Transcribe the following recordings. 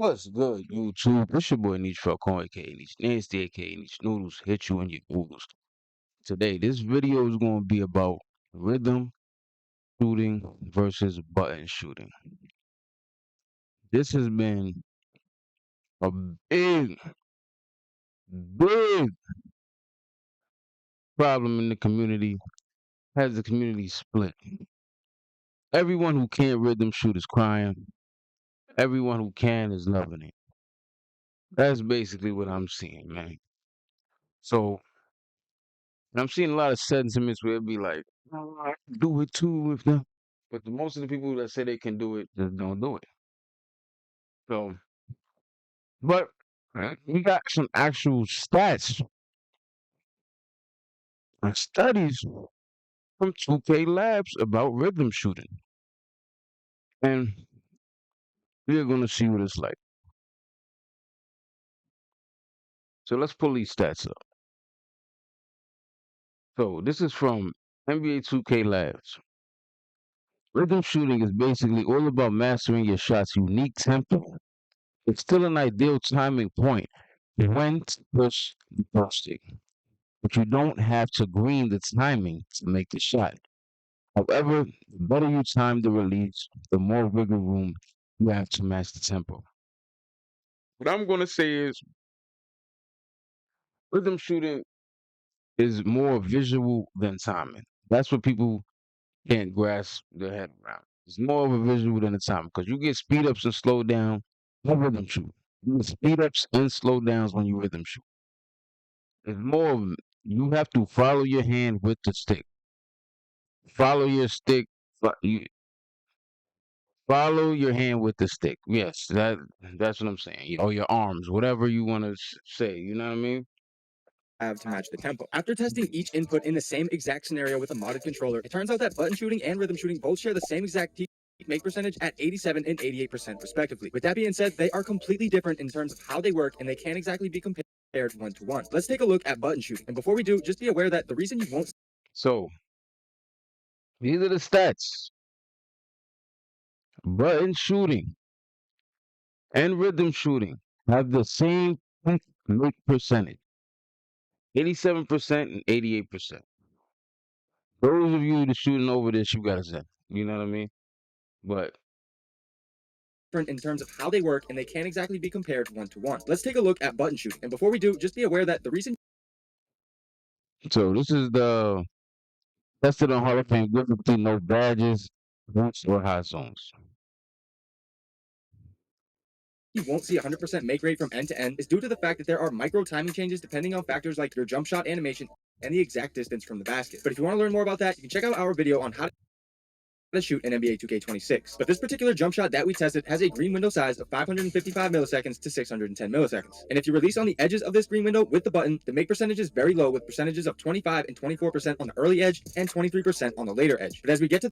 What's good, YouTube? It's your boy Niche Falcon, aka Niche Nasty, aka Niche Noodles. Hit you in your oodles. Today, this video is going to be about rhythm shooting versus button shooting. This has been a big problem in the community. Has the community split? Everyone who can't rhythm shoot is crying. Everyone who can is loving it. That's basically what I'm seeing, man. So I'm seeing a lot of sentiments where it be like, "Oh, I can do it too if not." But most of the people that say they can do it just don't do it. So, but we got some actual stats and studies from 2K Labs about rhythm shooting, and we're gonna see what it's like. So let's pull these stats up. So this is from NBA 2K Labs. Rhythm shooting is basically all about mastering your shot's unique tempo. It's still an ideal timing point when to push the first stick, but you don't have to green the timing to make the shot. However, the better you time the release, the more wiggle room you have to match the tempo. What I'm going to say is rhythm shooting is more visual than timing. That's what people can't grasp their head around. It's more of a visual than a time because you get speed ups and slow down when rhythm shoot. You get speed ups and slow downs when you rhythm shoot. It's more of you have to follow your hand with the stick. Follow your stick. You follow your hand with the stick. Yes, that's what I'm saying. Or your arms, whatever you want to say. You know what I mean? Have to match the tempo. After testing each input in the same exact scenario with a modded controller, it turns out that button shooting and rhythm shooting both share the same exact peak make percentage at 87 and 88% respectively. With that being said, they are completely different in terms of how they work and they can't exactly be compared one to one. Let's take a look at button shooting. And before we do, just be aware that the reason you won't So these are the stats. Button shooting and rhythm shooting have the same peak make percentage. 87% and 88%. Those of you that shooting over this, you gotta say. You know what I mean? But different in terms of how they work and they can't exactly be compared one to one. Let's take a look at button shooting. And before we do, just be aware that the reason so this is the tested on Hall of Fame difficulty, no badges, boots, or high zones. you won't see 100% make rate from end to end is due to the fact that there are micro timing changes depending on factors like your jump shot animation and the exact distance from the basket. But if you want to learn more about that, you can check out our video on how to shoot in NBA 2K26. But this particular jump shot that we tested has a green window size of 555 milliseconds to 610 milliseconds. And if you release on the edges of this green window with the button, the make percentage is very low with percentages of 25 and 24% on the early edge and 23% on the later edge. But as we get to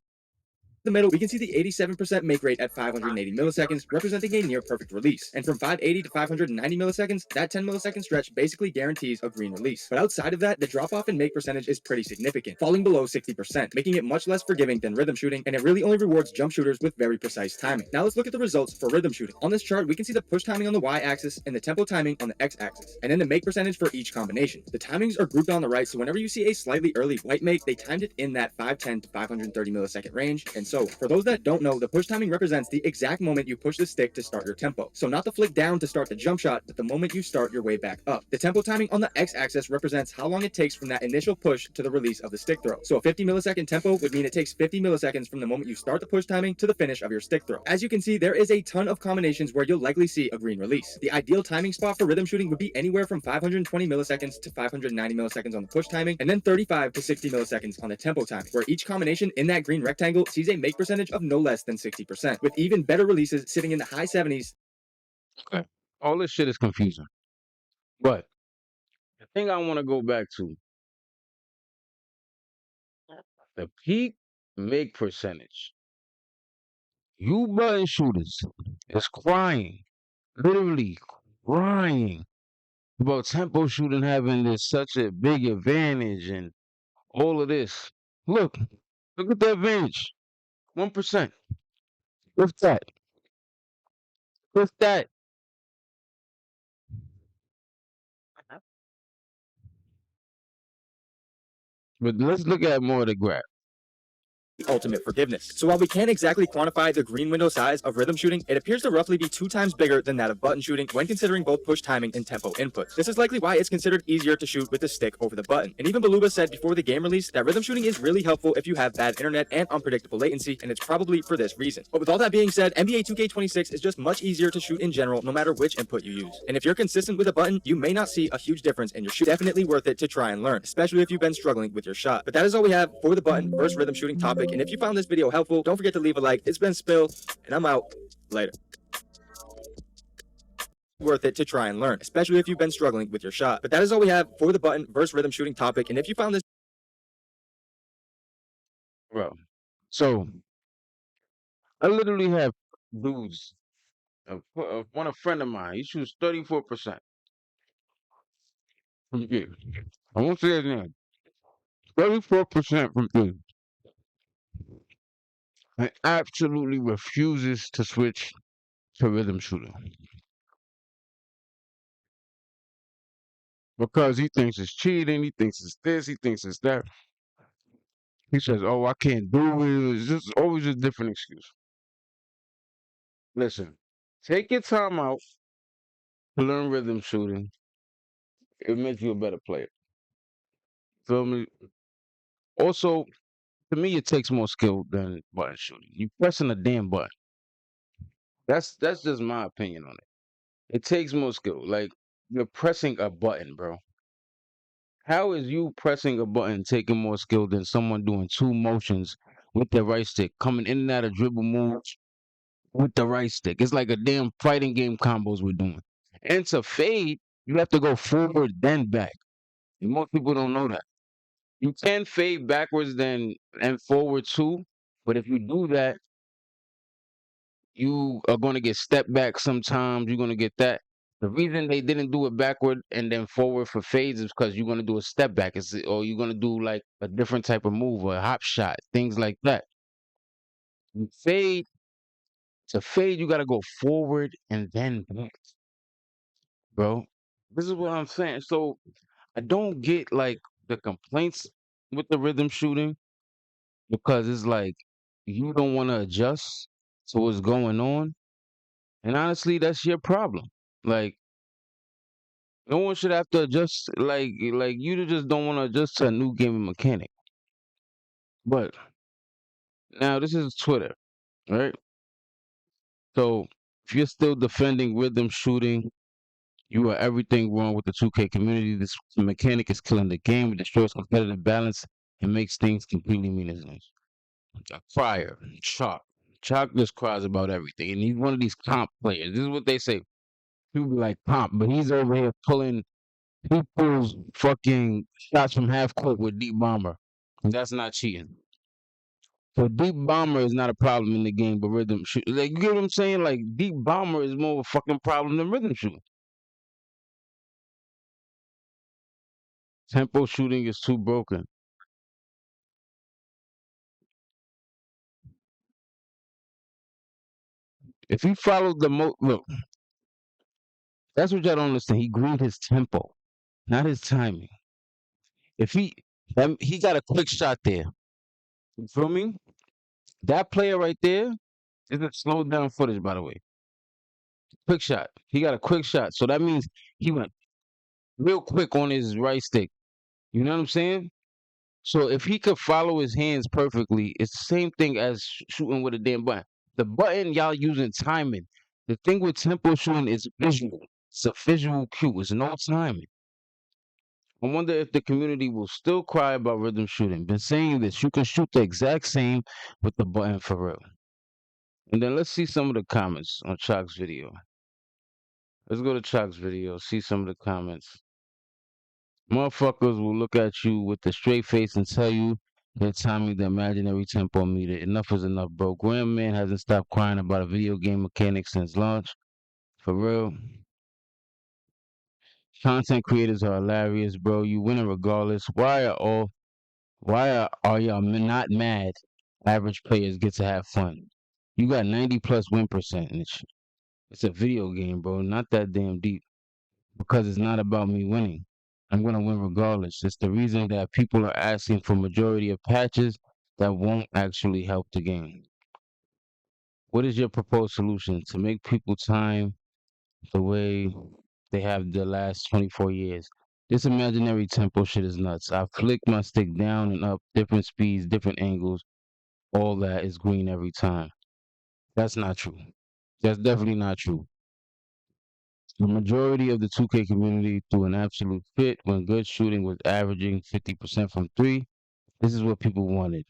the middle, we can see the 87% make rate at 580 milliseconds, representing a near perfect release. And from 580 to 590 milliseconds, that 10 millisecond stretch basically guarantees a green release. But outside of that, the drop off in make percentage is pretty significant, falling below 60%, making it much less forgiving than rhythm shooting, and it really only rewards jump shooters with very precise timing. Now let's look at the results for rhythm shooting. On this chart, we can see the push timing on the y-axis and the tempo timing on the x-axis, and then the make percentage for each combination. The timings are grouped on the right, so whenever you see a slightly early white make, they timed it in that 510 to 530 millisecond range, and so for those that don't know, the push timing represents the exact moment you push the stick to start your tempo. So not the flick down to start the jump shot, but the moment you start your way back up. The tempo timing on the x-axis represents how long it takes from that initial push to the release of the stick throw. So a 50 millisecond tempo would mean it takes 50 milliseconds from the moment you start the push timing to the finish of your stick throw. As you can see, there is a ton of combinations where you'll likely see a green release. The ideal timing spot for rhythm shooting would be anywhere from 520 milliseconds to 590 milliseconds on the push timing, and then 35 to 60 milliseconds on the tempo timing, where each combination in that green rectangle sees a make percentage of no less than 60%, with even better releases sitting in the high 70s. Okay. All this shit is confusing. But the thing I want to go back to, the peak make percentage. You button shooters is crying, literally crying about tempo shooting having this such a big advantage and all of this. Look at the advantage. 1%. What's that? What's that? But let's look at more of the graph. Ultimate forgiveness. So while we can't exactly quantify the green window size of rhythm shooting, it appears to roughly be 2 times bigger than that of button shooting when considering both push timing and tempo inputs. This is likely why it's considered easier to shoot with the stick over the button. And even Beluga said before the game release that rhythm shooting is really helpful if you have bad internet and unpredictable latency, and it's probably for this reason. But with all that being said, NBA 2K26 is just much easier to shoot in general no matter which input you use. And if you're consistent with a button, you may not see a huge difference in your shoot. Definitely worth it to try and learn, especially if you've been struggling with your shot. But that is all we have for the button versus rhythm shooting topic, and if you found this video helpful, don't forget to leave a like. It's been Spill, and I'm out. Later. Worth it to try and learn, especially if you've been struggling with your shot. But that is all we have for the button versus rhythm shooting topic, and if you found this Bro. So I literally have dudes. One a friend of mine, he shoots 34% from three. I won't say his name. 34% from three. And absolutely refuses to switch to rhythm shooting because he thinks it's cheating. He thinks it's this. He thinks it's that. He says, "Oh, I can't do it." It's just always a different excuse. Listen, take your time out to learn rhythm shooting. It makes you a better player. Feel me? Also, to me, it takes more skill than button shooting. You pressing a damn button. That's just my opinion on it. It takes more skill. Like you're pressing a button, bro. How is you pressing a button taking more skill than someone doing two motions with the right stick, coming in and out of dribble moves with the right stick? It's like a damn fighting game combos we're doing. And to fade, you have to go forward then back. And most people don't know that. You can fade backwards then and forward too, but if you do that, you are going to get step back sometimes. You're going to get that. The reason they didn't do it backward and then forward for fades is because you're going to do a step back, or you're going to do like a different type of move, or a hop shot, things like that. You fade to fade, you got to go forward and then back, bro. This is what I'm saying. So I don't get like the complaints with the rhythm shooting because it's like you don't want to adjust to what's going on, and honestly, that's your problem. Like no one should have to adjust. Like you just don't want to adjust to a new gaming mechanic. But now this is Twitter, right? So if you're still defending rhythm shooting, you are everything wrong with the 2K community. This mechanic is killing the game. It destroys competitive balance and makes things completely meaningless. Fire, Chalk. Chalk just cries about everything. And he's one of these comp players. This is what they say. People be like comp, but he's over here pulling, he pulls fucking shots from half court with deep bomber. And that's not cheating. So deep bomber is not a problem in the game, but rhythm shoot. Like you get what I'm saying? Like deep bomber is more of a fucking problem than rhythm shooting. Tempo shooting is too broken. If he followed the look, that's what y'all don't understand. He greened his tempo, not his timing. If he got a quick shot there. You feel me? That player right there is a slowed down footage, by the way. Quick shot. He got a quick shot. So that means he went real quick on his right stick. You know what I'm saying? So if he could follow his hands perfectly, it's the same thing as shooting with a damn button. The button y'all using timing. The thing with tempo shooting is visual. It's a visual cue. It's no timing. I wonder if the community will still cry about rhythm shooting. Been saying this. You can shoot the exact same with the button for real. And then let's see some of the comments on Chalk's video. Let's go to Chalk's video, see some of the comments. Motherfuckers will look at you with a straight face and tell you they're timing the imaginary tempo meter. Enough is enough, bro. Grandman hasn't stopped crying about a video game mechanic since launch. For real. Content creators are hilarious, bro. You winning regardless. Why are y'all not mad? Average players get to have fun. You got 90 plus win percentage. It's a video game, bro. Not that damn deep. Because it's not about me winning. I'm gonna win regardless. It's the reason that people are asking for majority of patches that won't actually help the game. What is your proposed solution to make people time the way they have the last 24 years? This imaginary tempo shit is nuts. I flick my stick down and up, different speeds, different angles. All that is green every time. That's not true. That's definitely not true. The majority of the 2K community threw an absolute fit when good shooting was averaging 50% from three. This is what people wanted.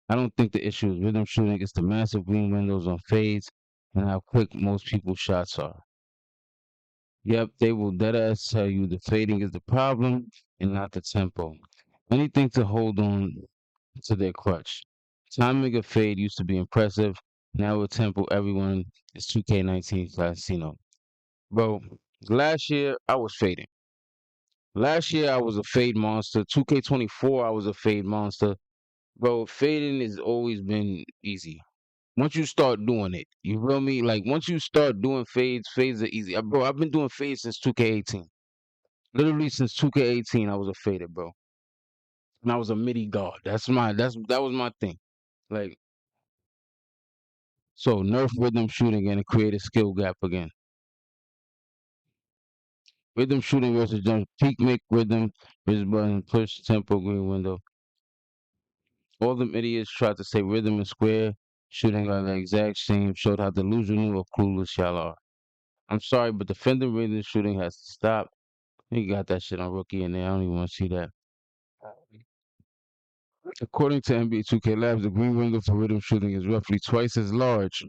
I don't think the issue is rhythm shooting, it's the massive green windows on fades and how quick most people's shots are. Yep, they will deadass tell you the fading is the problem and not the tempo. Anything to hold on to their crutch. Timing a fade used to be impressive. Now with tempo, everyone is 2K19 Casino. Bro, last year I was fading. Last year I was a fade monster. 2K24 I was a fade monster. Bro, fading has always been easy. Once you start doing it, you feel me? Like once you start doing fades, fades are easy. Bro, I've been doing fades since 2K18. Literally since 2K18, I was a fader, bro. And I was a midi guard. That was my thing. Like so nerf rhythm shooting and create a skill gap again. Rhythm shooting versus jump peak make rhythm versus button push tempo green window. All them idiots tried to say rhythm and square shooting are the exact same, showed how delusional or clueless y'all are. I'm sorry, but defending rhythm shooting has to stop. He got that shit on rookie in there. I don't even want to see that. According to NBA 2K Labs, the green window for rhythm shooting is roughly twice as large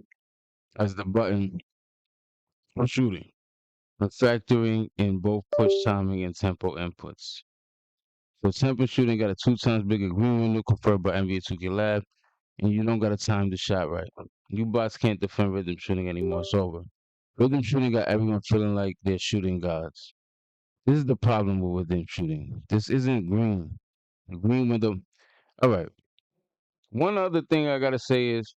as the button for shooting, but factoring in both push timing and tempo inputs. So tempo shooting got a 2 times bigger green window confirmed by NBA 2K Lab, and you don't gotta time the shot right. You bots can't defend rhythm shooting anymore. It's over. Rhythm shooting got everyone feeling like they're shooting gods. This is the problem with rhythm shooting. This isn't green. The green window. All right. One other thing I gotta say is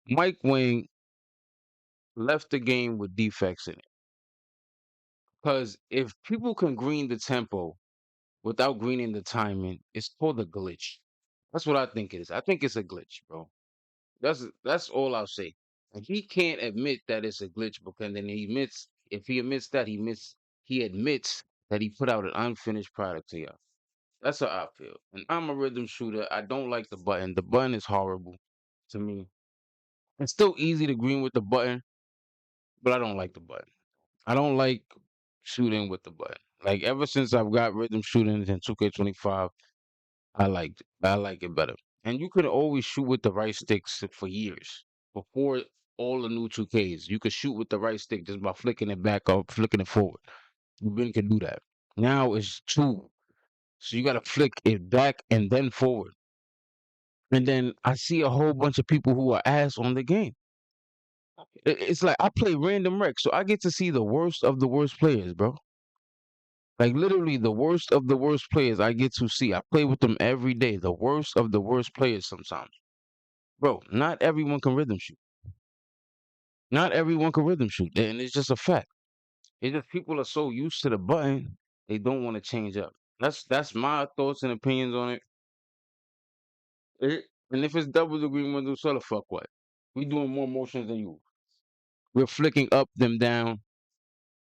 Mike Wing left the game with defects in it. Because if people can green the tempo without greening the timing, it's called a glitch. That's what I think it is. I think it's a glitch, bro. That's all I'll say. And he can't admit that it's a glitch because then he admits if he admits that he admits that he put out an unfinished product to y'all. That's how I feel. And I'm a rhythm shooter. I don't like the button. The button is horrible to me. It's still easy to green with the button, but I don't like the button. I don't like shooting with the button. Like ever since I've got rhythm shooting in 2K25, I like it better. And you could always shoot with the right sticks for years before all the new 2Ks. You could shoot with the right stick just by flicking it back up, flicking it forward. You really could do that. Now it's two, so you got to flick it back and then forward. And then I see a whole bunch of people who are ass on the game. It's like I play random rec, so I get to see the worst of the worst players, bro. Like literally the worst of the worst players I get to see. I play with them every day. The worst of the worst players sometimes. Bro, not everyone can rhythm shoot. Not everyone can rhythm shoot. And it's just a fact. It's just people are so used to the button, they don't want to change up. That's my thoughts and opinions on it. And if it's double the green window, so the fuck what? We doing more motions than you. We're flicking up, them down,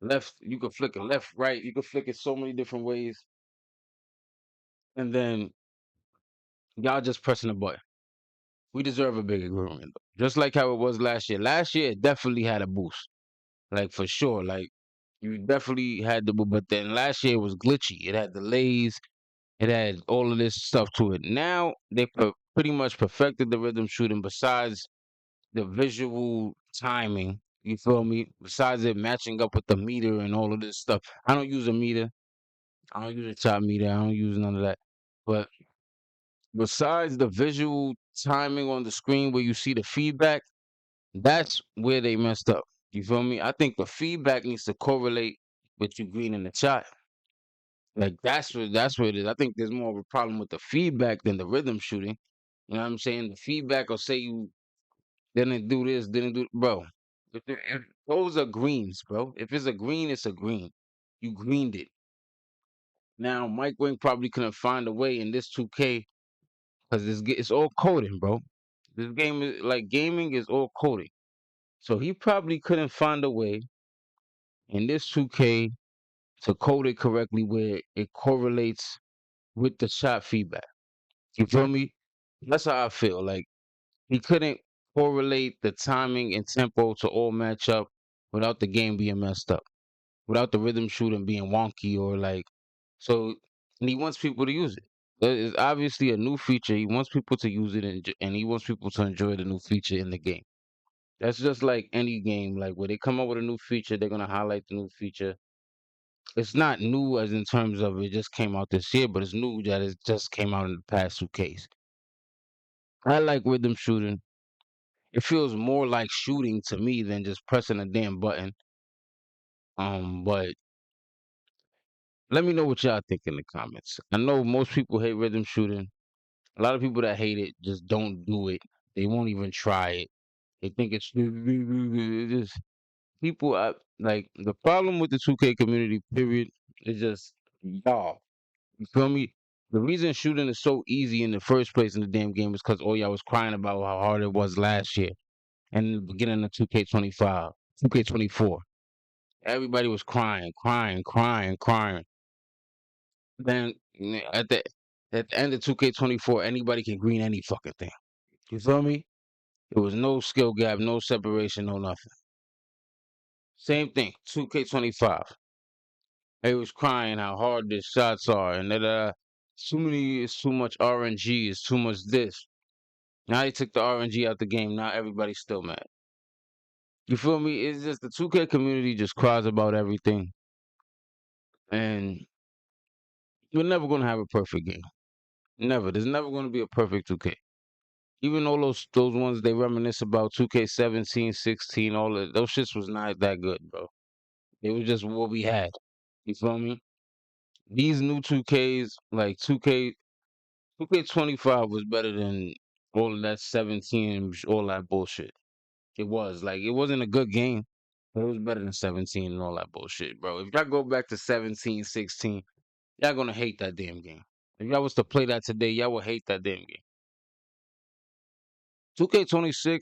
left. You can flick it left, right. You can flick it so many different ways. And then y'all just pressing a button. We deserve a bigger green window. Just like how it was last year. Last year it definitely had a boost. Like for sure. Like you definitely had the but then last year it was glitchy. It had delays. It had all of this stuff to it. Now they pretty much perfected the rhythm shooting besides the visual timing. You feel me? Besides it matching up with the meter and all of this stuff. I don't use a meter. I don't use a chop meter. I don't use none of that. But besides the visual timing on the screen where you see the feedback, that's where they messed up. You feel me? I think the feedback needs to correlate with you greening the shot. Like that's where it is. I think there's more of a problem with the feedback than the rhythm shooting. You know what I'm saying? The feedback will say you didn't do this, didn't do bro. If those are greens, bro. If it's a green, it's a green. You greened it. Now, Mike Wing probably couldn't find a way in this 2K because it's all coding, bro. This game is like gaming is all coding. So he probably couldn't find a way in this 2K to code it correctly where it correlates with the shot feedback. You feel me? That's how I feel. Like he couldn't correlate the timing and tempo to all match up without the game being messed up, without the rhythm shooting being wonky or like so. And he wants people to use it. It's obviously a new feature. He wants people to use it and he wants people to enjoy the new feature in the game. That's just like any game. Like when they come up with a new feature, they're gonna highlight the new feature. It's not new as in terms of it just came out this year, but it's new that it just came out in the past 2Ks. I like rhythm shooting. It feels more like shooting to me than just pressing a damn button. But let me know what y'all think in the comments. I know most people hate rhythm shooting. A lot of people that hate it just don't do it. They won't even try it. They think it's just people. Like the problem with the 2K community. Period. Is just y'all. You feel me? The reason shooting is so easy in the first place in the damn game is because all y'all was crying about how hard it was last year and in the beginning of 2K25, 2K24. Everybody was crying, crying, crying, crying. Then at the end of 2K24, anybody can green any fucking thing. You feel me? There was no skill gap, no separation, no nothing. Same thing, 2K25. They was crying how hard the shots are and that too many, it's too much RNG, it's too much this. Now they took the RNG out the game. Now everybody's still mad. You feel me? It's just the 2K community just cries about everything, and you're never gonna have a perfect game. Never. There's never gonna be a perfect 2K. Even all those ones they reminisce about 2K17, 16, all of those shits was not that good, bro. It was just what we had. You feel me? These new 2Ks, like 2K25 was better than all of that 17, all that bullshit. It was like it wasn't a good game, but it was better than 17 and all that bullshit, bro. If y'all go back to 17, 16, y'all gonna hate that damn game. If y'all was to play that today, y'all would hate that damn game. 2K26,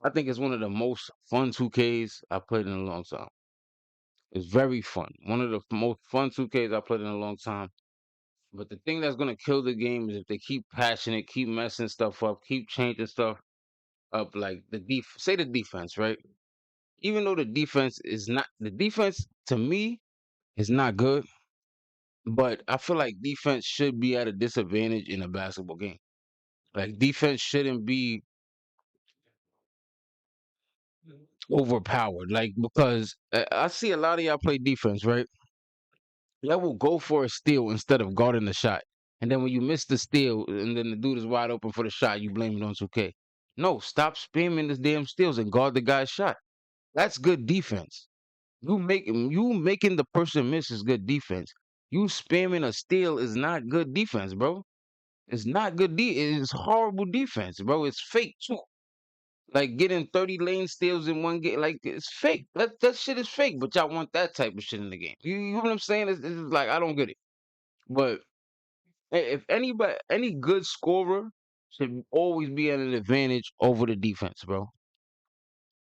I think it's one of the most fun 2Ks I played in a long time. It's very fun. One of the most fun 2Ks I played in a long time. But the thing that's gonna kill the game is if they keep patching it, keep messing stuff up, keep changing stuff up. Like say the defense, right? Even though the defense to me is not good, but I feel like defense should be at a disadvantage in a basketball game. Like defense shouldn't be overpowered. Like because I see a lot of y'all play defense, right? Y'all will go for a steal instead of guarding the shot. And then when you miss the steal and then the dude is wide open for the shot, you blame it on 2K. No, stop spamming this damn steals and guard the guy's shot. That's good defense. You making the person miss is good defense. You spamming a steal is not good defense, bro. It's not good. It's horrible defense, bro. It's fake too. Like getting 30 lane steals in one game, like it's fake. That shit is fake. But y'all want that type of shit in the game. You know what I'm saying? It's like I don't get it. But if any good scorer should always be at an advantage over the defense, bro.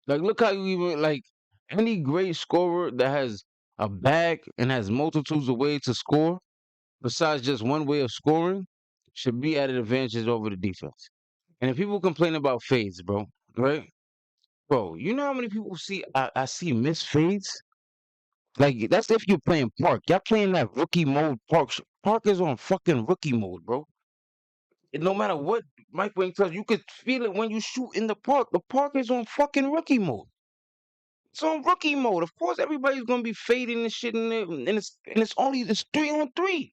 Like look how you even like any great scorer that has a bag and has multitudes of ways to score besides just one way of scoring should be at an advantage over the defense. And if people complain about fades, bro, right? Bro, you know how many people I see miss fades? Like that's if you're playing Park. Y'all playing that rookie mode. Park is on fucking rookie mode, bro. And no matter what Mike Wing tells you, you could feel it when you shoot in the park. The park is on fucking rookie mode. It's on rookie mode. Of course, everybody's gonna be fading and shit in there, and it's 3-on-3.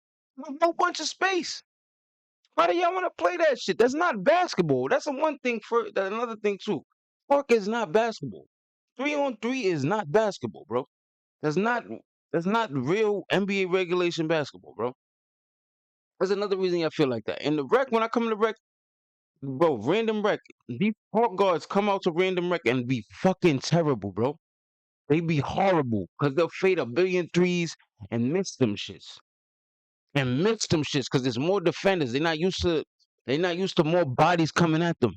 No bunch of space. Why do y'all want to play that shit? That's not basketball. That's the one thing for that. Another thing too. Park is not basketball. 3-on-3 is not basketball, bro. That's not that's not real NBA regulation basketball, bro. That's another reason I feel like that. In the rec, when I come to the rec, bro, random rec, these point guards come out to random rec and be fucking terrible, bro. They be horrible because they'll fade a billion threes and miss them shits. and mix them shits because there's more defenders. They're not used to more bodies coming at them.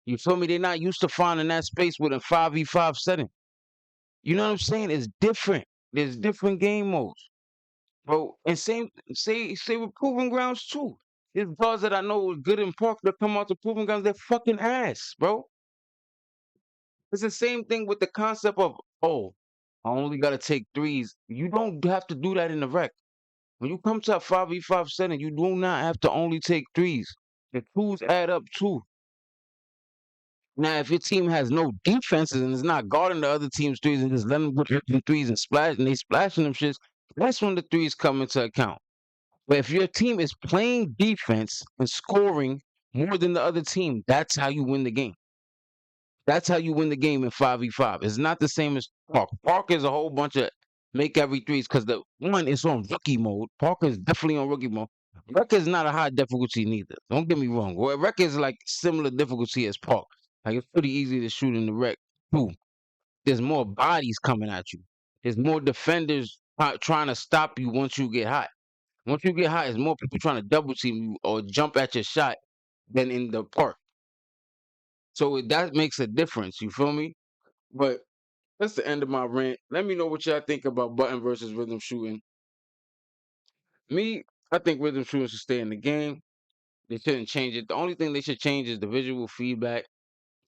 You feel me? They're not used to finding that space with a 5v5 setting. You know what I'm saying? It's different. There's different game modes, bro. And say with proving grounds too. There's guards that I know are good in park that come out to proving grounds. They're fucking ass, bro. It's the same thing with the concept of, oh, I only gotta take threes. You don't have to do that in the rec. When you come to a 5v5 setting, you do not have to only take threes. The twos add up too. Now, if your team has no defenses and is not guarding the other team's threes and just letting them put them threes and splash and they splashing them shits, that's when the threes come into account. But if your team is playing defense and scoring more than the other team, that's how you win the game. That's how you win the game in 5v5. It's not the same as Park. Park is a whole bunch of make every threes because the one is on rookie mode. Parker is definitely on rookie mode. Rec is not a high difficulty neither. Don't get me wrong. Well, Rec is like similar difficulty as Park. Like it's pretty easy to shoot in the Rec too. There's more bodies coming at you. There's more defenders trying to stop you once you get hot. Once you get hot, there's more people trying to double team you or jump at your shot than in the Park. So that makes a difference. You feel me? But that's the end of my rant. Let me know what y'all think about button versus rhythm shooting. Me, I think rhythm shooting should stay in the game. They shouldn't change it. The only thing they should change is the visual feedback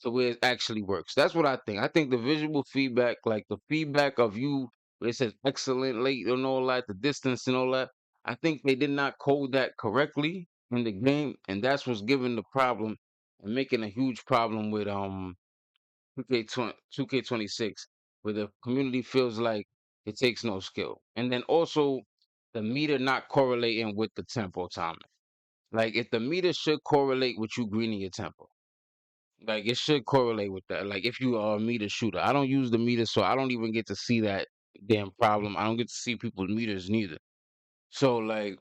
to where it actually works. That's what I think. I think the visual feedback, like the feedback of you, where it says excellent, late, and all that, the distance and all that, I think they did not code that correctly in the game, and that's what's giving the problem and making a huge problem with 2K26, where the community feels like it takes no skill. And then also the meter not correlating with the tempo timing. Like if the meter should correlate with you greening your tempo. Like it should correlate with that. Like if you are a meter shooter. I don't use the meter, so I don't even get to see that damn problem. I don't get to see people's meters neither. So like,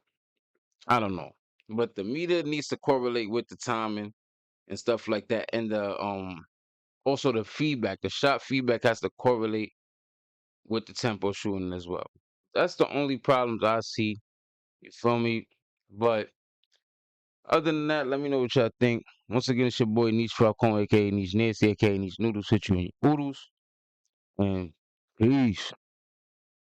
I don't know. But the meter needs to correlate with the timing and stuff like that. And the also the feedback, the shot feedback has to correlate with the tempo shooting as well. That's the only problems I see. You feel me? But other than that, let me know what y'all think. Once again, it's your boy Niche Falcon, aka Niche Nancy, aka Niche Noodles, hit you in your oodles. And peace.